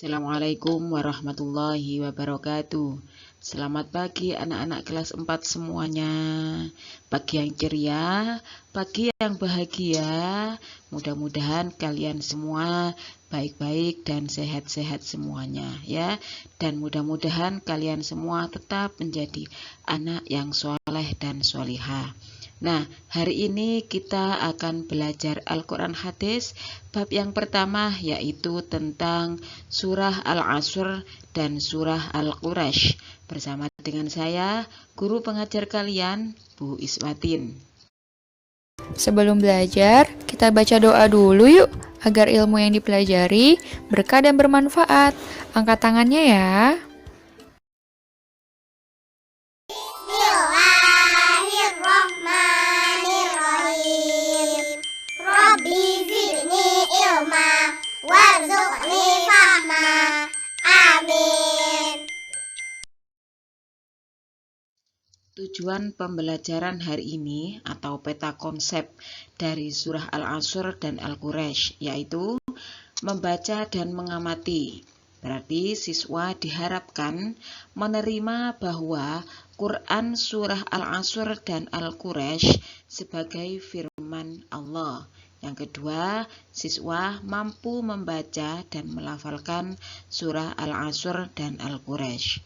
Assalamualaikum warahmatullahi wabarakatuh. Selamat pagi anak-anak kelas 4 semuanya. Pagi yang ceria, pagi yang bahagia. Mudah-mudahan kalian semua baik-baik dan sehat-sehat semuanya ya. Dan mudah-mudahan kalian semua tetap menjadi anak yang soleh dan solihah. Nah, hari ini kita akan belajar Al-Quran Hadis bab yang pertama, yaitu tentang surah Al-Asr dan surah Al-Quraisy. Bersama dengan saya, guru pengajar kalian, Bu Iswatin. Sebelum belajar, kita baca doa dulu yuk, agar ilmu yang dipelajari berkah dan bermanfaat. Angkat tangannya ya. Bismillahirrahmanirrahim. Rabbi zidni ilma warzuqni fahma. Amin. Tujuan pembelajaran hari ini atau peta konsep dari surah Al-Asr dan Al-Quraisy yaitu membaca dan mengamati. Berarti siswa diharapkan menerima bahwa Quran surah Al-Asr dan Al-Quraisy sebagai firman Allah. Yang kedua, siswa mampu membaca dan melafalkan surah Al-Asr dan Al-Quraisy.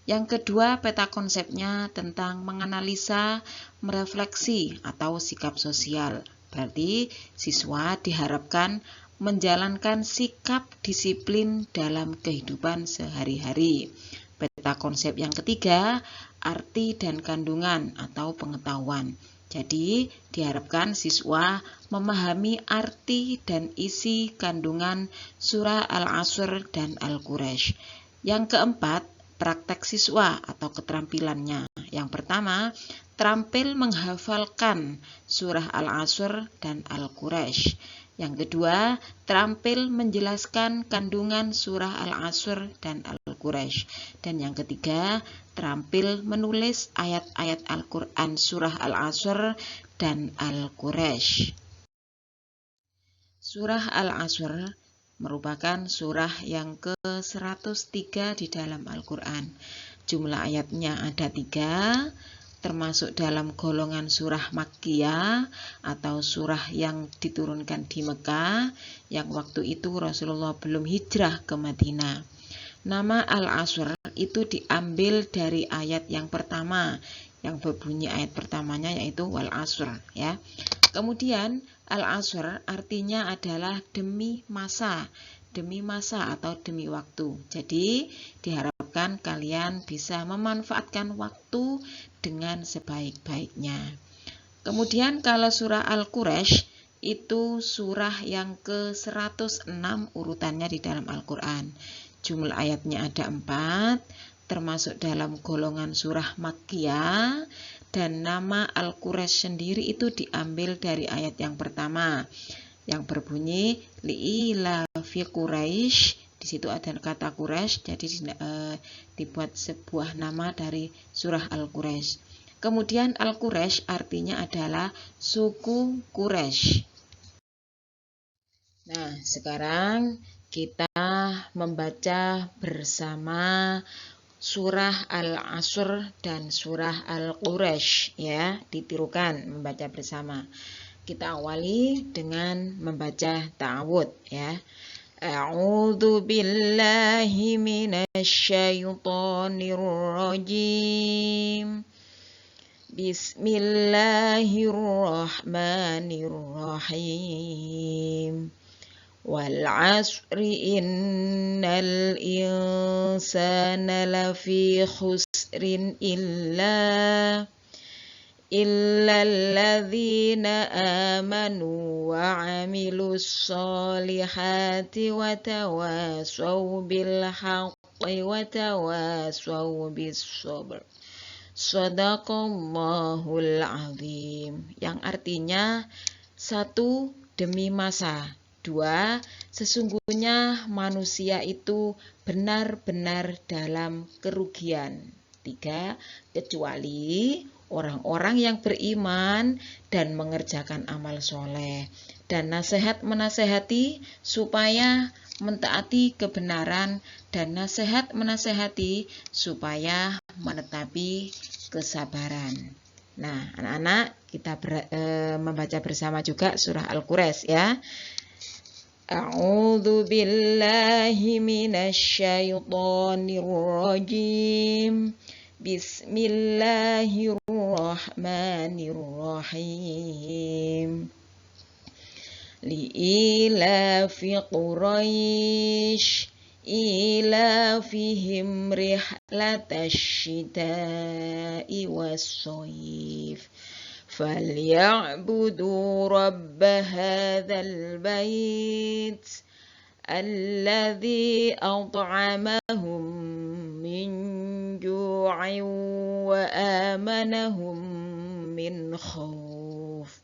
Yang kedua, peta konsepnya tentang menganalisa, merefleksi atau sikap sosial. Berarti siswa diharapkan menjalankan sikap disiplin dalam kehidupan sehari-hari. Peta konsep yang ketiga, arti dan kandungan atau pengetahuan. Jadi, diharapkan siswa memahami arti dan isi kandungan surah Al-Asr dan Al-Quraisy. Yang keempat, praktek siswa atau keterampilannya. Yang pertama, terampil menghafalkan surah Al-Asr dan Al-Quraisy. Yang kedua, terampil menjelaskan kandungan surah Al-Asr dan Al-Quraisy. Dan yang ketiga, terampil menulis ayat-ayat Al-Quran surah Al-Asr dan Al-Quraisy. Surah Al-Asr merupakan surah yang ke-103 di dalam Al-Quran. Jumlah ayatnya ada 3, termasuk dalam golongan surah Makkiyah atau surah yang diturunkan di Mekah, yang waktu itu Rasulullah belum hijrah ke Madinah. Nama Al-Asr itu diambil dari ayat yang pertama, yang berbunyi ayat pertamanya yaitu Wal Asr ya. Kemudian Al-Asr artinya adalah demi masa atau demi waktu. Jadi diharapkan kalian bisa memanfaatkan waktu dengan sebaik-baiknya. Kemudian kalau surah Al-Quraisy itu surah yang ke-106 urutannya di dalam Al-Quran. Jumlah ayatnya ada 4, termasuk dalam golongan surah Makkiyah, dan nama Al-Quraisy sendiri itu diambil dari ayat yang pertama yang berbunyi li'ilafi Quraisy. Di situ ada kata Quraisy, jadi dibuat sebuah nama dari surah Al-Quraisy. Kemudian Al-Quraisy artinya adalah suku Quraisy. Nah, sekarang kita membaca bersama surah Al-Asr dan surah Al-Quraisy ya, ditirukan membaca bersama. Kita awali dengan membaca ta'awudz ya. A'udzu billahi minasyaitonir rajim. Bismillahirrahmanirrahim. Wal 'asri innal insana lafi khusrin illa alladzina amanu wa 'amilus solihati wa tawasaw bil haqqi wa tawasaw bis sabr. Shadaqallahul azim. Yang artinya 1, demi masa. 2, sesungguhnya manusia itu benar-benar dalam kerugian. 3, kecuali orang-orang yang beriman dan mengerjakan amal soleh, dan nasihat menasehati supaya mentaati kebenaran, dan nasihat menasehati supaya menetapi kesabaran. Nah, anak-anak, kita membaca bersama juga surah Al-Quraisy ya. A'udzu billahi minasyaitonir rajim. Bismillahirrahmanirrahim. Li'ilafi Quraisy ilafihim rihlatasyita'i was-shayf falyabudu rabb hadzal bait alladzi at'amahum min ju'in wa amanahum min khauf.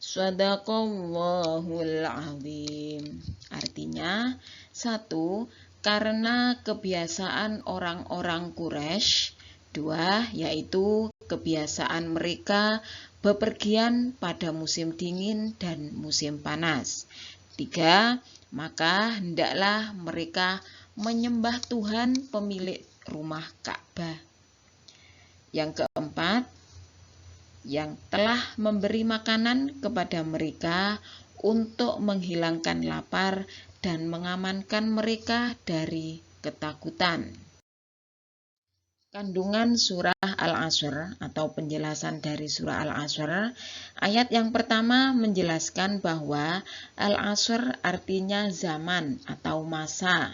Shadaqallahul azim. Artinya, 1. Karena kebiasaan orang-orang Quraisy. 2. Yaitu kebiasaan mereka bepergian pada musim dingin dan musim panas. 3. Maka hendaklah mereka menyembah Tuhan pemilik rumah Ka'bah. Yang keempat, yang telah memberi makanan kepada mereka untuk menghilangkan lapar dan mengamankan mereka dari ketakutan. Kandungan surah Al-Asr atau penjelasan dari surah Al-Asr, ayat yang pertama menjelaskan bahwa Al-Asr artinya zaman atau masa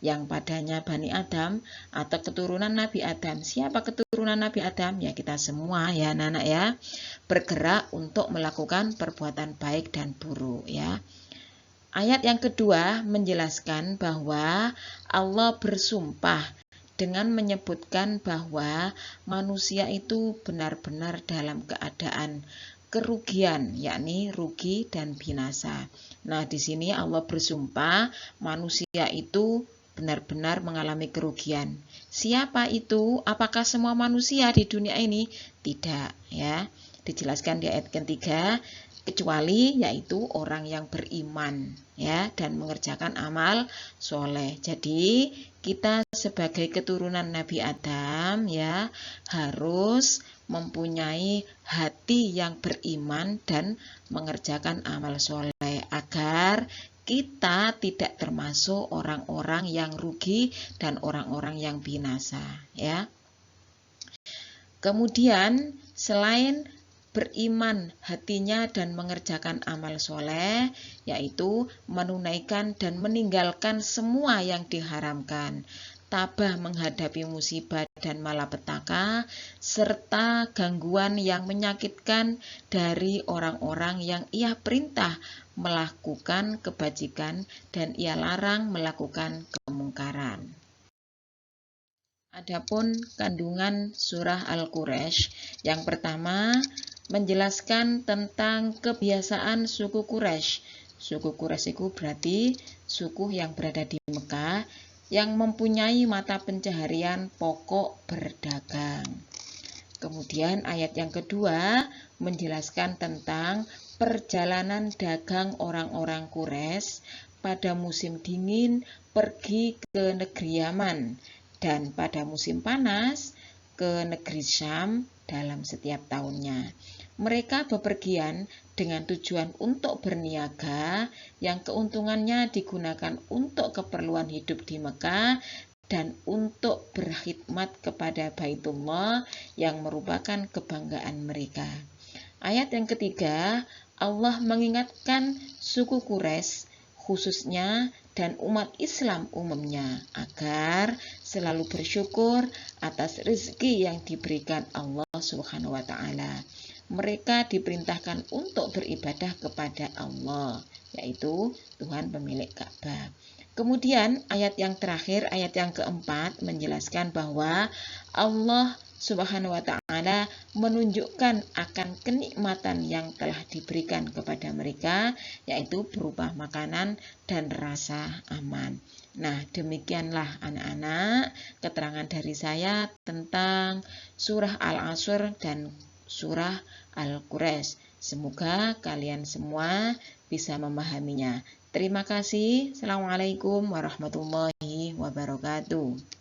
yang padanya Bani Adam atau keturunan Nabi Adam. Siapa keturunan Nabi Adam? Ya kita semua ya anak-anak ya, bergerak untuk melakukan perbuatan baik dan buruk ya. Ayat yang kedua menjelaskan bahwa Allah bersumpah dengan menyebutkan bahwa manusia itu benar-benar dalam keadaan kerugian, yakni rugi dan binasa. Nah, di sini Allah bersumpah manusia itu benar-benar mengalami kerugian. Siapa itu? Apakah semua manusia di dunia ini? Tidak, ya. Dijelaskan di ayat ketiga, kecuali yaitu orang yang beriman, ya, dan mengerjakan amal soleh. Jadi kita sebagai keturunan Nabi Adam ya harus mempunyai hati yang beriman dan mengerjakan amal soleh agar kita tidak termasuk orang-orang yang rugi dan orang-orang yang binasa ya. Kemudian selain beriman hatinya dan mengerjakan amal soleh, yaitu menunaikan dan meninggalkan semua yang diharamkan, tabah menghadapi musibah dan malapetaka, serta gangguan yang menyakitkan dari orang-orang yang ia perintah melakukan kebajikan dan ia larang melakukan kemungkaran. Adapun kandungan surah Al-Quraisy yang pertama menjelaskan tentang kebiasaan suku Quraisy. Suku Quraisy itu berarti suku yang berada di Mekah yang mempunyai mata pencaharian pokok berdagang. Kemudian ayat yang kedua menjelaskan tentang perjalanan dagang orang-orang Quraisy pada musim dingin pergi ke negeri Yaman dan pada musim panas ke negeri Syam dalam setiap tahunnya. Mereka bepergian dengan tujuan untuk berniaga yang keuntungannya digunakan untuk keperluan hidup di Mekah dan untuk berkhidmat kepada Baitullah yang merupakan kebanggaan mereka. Ayat yang ketiga, Allah mengingatkan suku Quraisy khususnya dan umat Islam umumnya agar selalu bersyukur atas rezeki yang diberikan Allah Subhanahu wa taala. Mereka diperintahkan untuk beribadah kepada Allah, yaitu Tuhan pemilik Ka'bah. Kemudian ayat yang terakhir, ayat yang keempat menjelaskan bahwa Allah Subhanahu wa ta'ala menunjukkan akan kenikmatan yang telah diberikan kepada mereka, yaitu berupa makanan dan rasa aman. Nah, demikianlah anak-anak keterangan dari saya tentang surah Al-Asr dan surah Al-Quraish. Semoga kalian semua bisa memahaminya. Terima kasih. Assalamualaikum warahmatullahi wabarakatuh.